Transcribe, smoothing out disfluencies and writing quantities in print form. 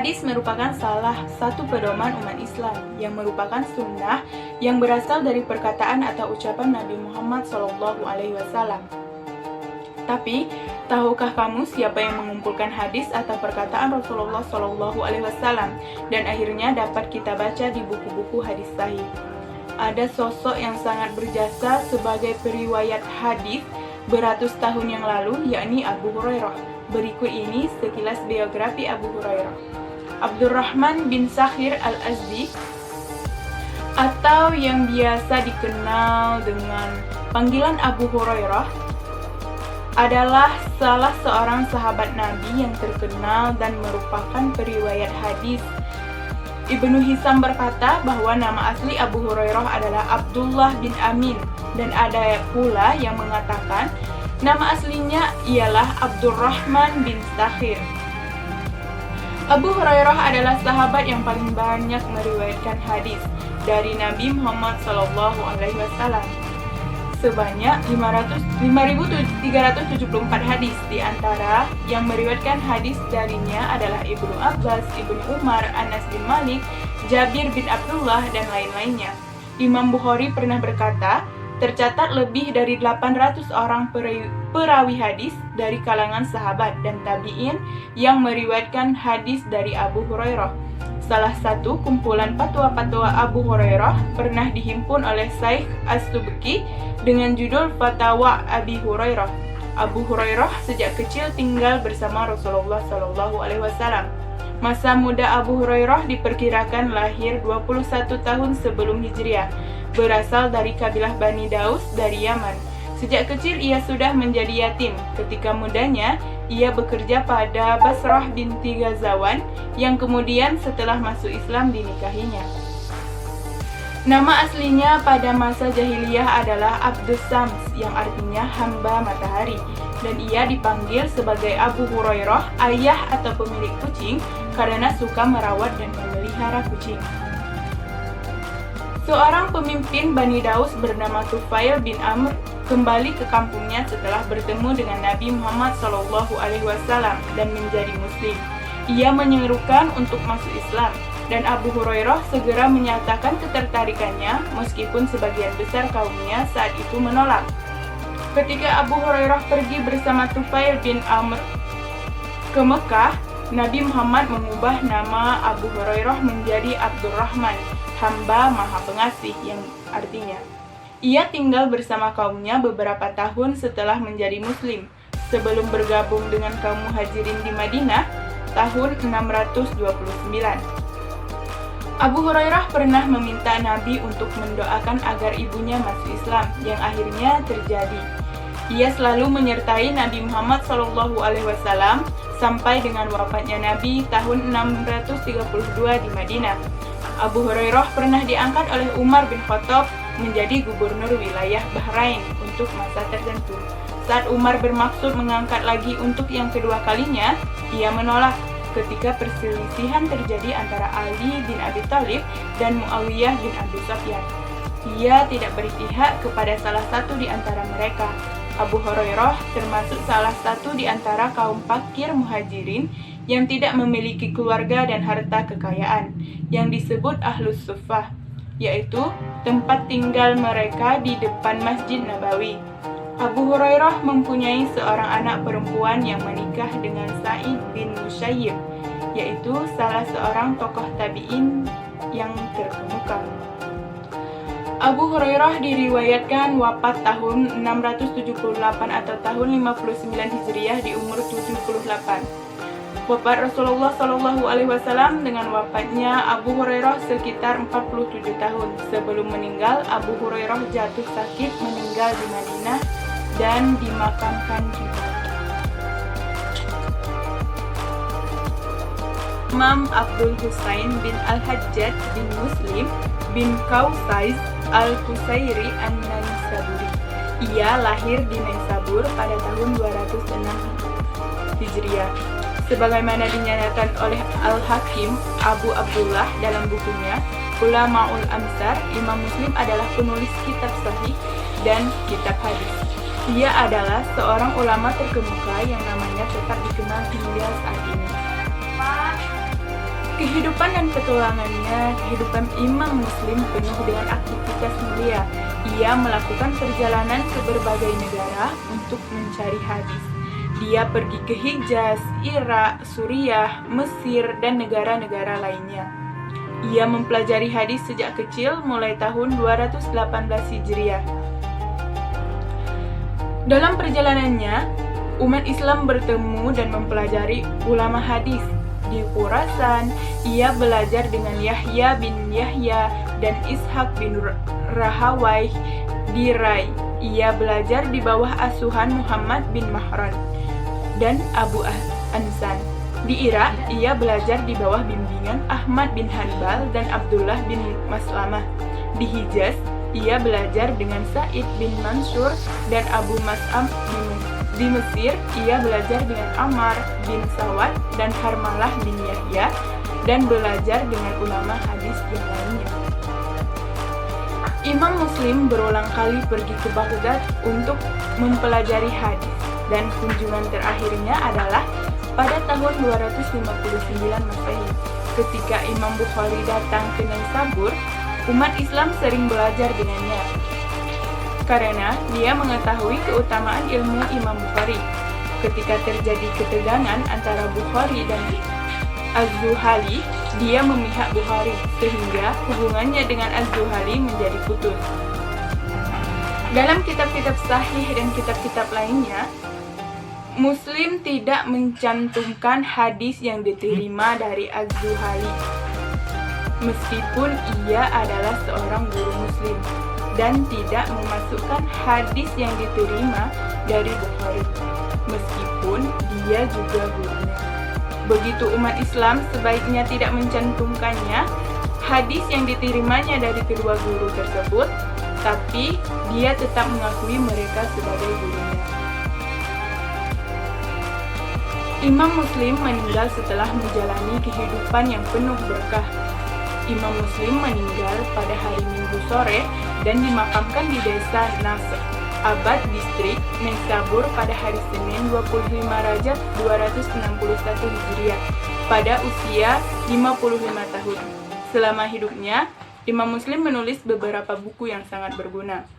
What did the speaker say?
Hadis merupakan salah satu pedoman umat Islam yang merupakan sunnah yang berasal dari perkataan atau ucapan Nabi Muhammad SAW. Tapi, tahukah kamu siapa yang mengumpulkan hadis atau perkataan Rasulullah SAW dan akhirnya dapat kita baca di buku-buku hadis sahih? Ada sosok yang sangat berjasa sebagai periwayat hadis beratus tahun yang lalu, yakni Abu Hurairah. Berikut ini sekilas biografi Abu Hurairah. Abdurrahman bin Sakhir al-Azdi, atau yang biasa dikenal dengan panggilan Abu Hurairah, adalah salah seorang sahabat Nabi yang terkenal dan merupakan periwayat hadis. Ibnu Hisam berkata bahwa nama asli Abu Hurairah adalah Abdullah bin Amin, dan ada pula yang mengatakan nama aslinya ialah Abdurrahman bin Sakhir. Abu Hurairah adalah sahabat yang paling banyak meriwayatkan hadis dari Nabi Muhammad SAW, sebanyak 5.374 hadis. Di antara yang meriwayatkan hadis darinya adalah Ibnu Abbas, Ibnu Umar, Anas bin Malik, Jabir bin Abdullah, dan lain-lainnya. Imam Bukhari pernah berkata, tercatat lebih dari 800 orang perawi hadis dari kalangan sahabat dan tabi'in yang meriwayatkan hadis dari Abu Hurairah. Salah satu kumpulan fatwa-fatwa Abu Hurairah pernah dihimpun oleh Syekh As-Subki dengan judul Fatawa Abi Hurairah. Abu Hurairah sejak kecil tinggal bersama Rasulullah SAW. Masa muda Abu Hurairah diperkirakan lahir 21 tahun sebelum Hijriah, berasal dari kabilah Bani Daus dari Yaman. Sejak kecil ia sudah menjadi yatim. Ketika mudanya, ia bekerja pada Basrah binti Ghazawan yang kemudian setelah masuk Islam dinikahinya. Nama aslinya pada masa jahiliyah adalah Abdus Sams, yang artinya hamba matahari, dan ia dipanggil sebagai Abu Hurairah, ayah atau pemilik kucing, karena suka merawat dan memelihara kucing. Seorang pemimpin Bani Daus bernama Tufail bin Amr kembali ke kampungnya setelah bertemu dengan Nabi Muhammad SAW dan menjadi Muslim. Ia menyerukan untuk masuk Islam, dan Abu Hurairah segera menyatakan ketertarikannya meskipun sebagian besar kaumnya saat itu menolak. Ketika Abu Hurairah pergi bersama Tufail bin Amr ke Mekah, Nabi Muhammad mengubah nama Abu Hurairah menjadi Abdurrahman, hamba maha pengasih, yang artinya ia tinggal bersama kaumnya beberapa tahun setelah menjadi Muslim, sebelum bergabung dengan kaum Muhajirin di Madinah tahun 629. Abu Hurairah pernah meminta Nabi untuk mendoakan agar ibunya masuk Islam, yang akhirnya terjadi. Ia selalu menyertai Nabi Muhammad SAW sampai dengan wafatnya Nabi tahun 632 di Madinah. Abu Hurairah pernah diangkat oleh Umar bin Khattab menjadi gubernur wilayah Bahrain untuk masa tertentu. Saat Umar bermaksud mengangkat lagi untuk yang kedua kalinya, ia menolak ketika perselisihan terjadi antara Ali bin Abi Thalib dan Muawiyah bin Abi Sufyan. Ia tidak berpihak kepada salah satu di antara mereka. Abu Hurairah termasuk salah satu di antara kaum fakir Muhajirin yang tidak memiliki keluarga dan harta kekayaan, yang disebut Ahlus Suffah, yaitu tempat tinggal mereka di depan Masjid Nabawi. Abu Hurairah mempunyai seorang anak perempuan yang menikah dengan Sa'id bin Musayyib, yaitu salah seorang tokoh tabi'in yang terkemuka. Abu Hurairah diriwayatkan wafat tahun 678 atau tahun 59 Hijriah di umur 78. Wafat Rasulullah SAW dengan wafatnya Abu Hurairah sekitar 47 tahun. Sebelum meninggal, Abu Hurairah jatuh sakit meninggal di Madinah dan dimakamkan di Madinah. Imam Abdul Husain bin Al-Hajjaj bin Muslim bin Qausais Al-Qusairi An-Naisaburi. Ia lahir di Naisabur pada tahun 206 Hijriah. Sebagaimana dinyatakan oleh Al-Hakim Abu Abdullah dalam bukunya Ulama'ul Amsar, Imam Muslim adalah penulis kitab sahih dan kitab hadis. Ia adalah seorang ulama terkemuka yang namanya tetap dikenal hingga saat ini. Kehidupan dan petualangannya, kehidupan Imam Muslim penuh dengan aktivitas mulia. Ia melakukan perjalanan ke berbagai negara untuk mencari hadis. Dia pergi ke Hijaz, Irak, Suriah, Mesir, dan negara-negara lainnya. Ia mempelajari hadis sejak kecil mulai tahun 218 Hijriah. Dalam perjalanannya, umat Islam bertemu dan mempelajari ulama hadis. Di Khurasan, ia belajar dengan Yahya bin Yahya dan Ishaq bin Rahawayh. Di Rai, ia belajar di bawah asuhan Muhammad bin Mahran dan Abu Ansan. Di Irak, ia belajar di bawah bimbingan Ahmad bin Hanbal dan Abdullah bin Maslamah. Di Hijaz, ia belajar dengan Sa'id bin Mansur dan Abu Mas'am bin Di Mesir, ia belajar dengan Ammar bin Sawad dan Harmalah bin Yahya dan belajar dengan ulama hadis yang lainnya. Imam Muslim berulang kali pergi ke Baghdad untuk mempelajari hadis, dan kunjungan terakhirnya adalah pada tahun 259 Masehi. Ketika Imam Bukhari datang ke Naisabur, umat Islam sering belajar dengannya karena dia mengetahui keutamaan ilmu Imam Bukhari. Ketika terjadi ketegangan antara Bukhari dan Az-Zuhali, dia memihak Bukhari, sehingga hubungannya dengan Az-Zuhali menjadi putus. Dalam kitab-kitab sahih dan kitab-kitab lainnya, Muslim tidak mencantumkan hadis yang diterima dari Az-Zuhali, meskipun ia adalah seorang guru Muslim, dan tidak memasukkan hadis yang diterima dari Bukhari, meskipun dia juga gurunya. Begitu umat Islam sebaiknya tidak mencantumkannya hadis yang diterimanya dari kedua guru tersebut, tapi dia tetap mengakui mereka sebagai gurunya. Imam Muslim meninggal setelah menjalani kehidupan yang penuh berkah. Imam Muslim meninggal pada hari Minggu sore dan dimakamkan di desa Nasr, Abad Distrik, Naisabur pada hari Senin 25 Rajab 261 Hijriah pada usia 55 tahun. Selama hidupnya, Imam Muslim menulis beberapa buku yang sangat berguna.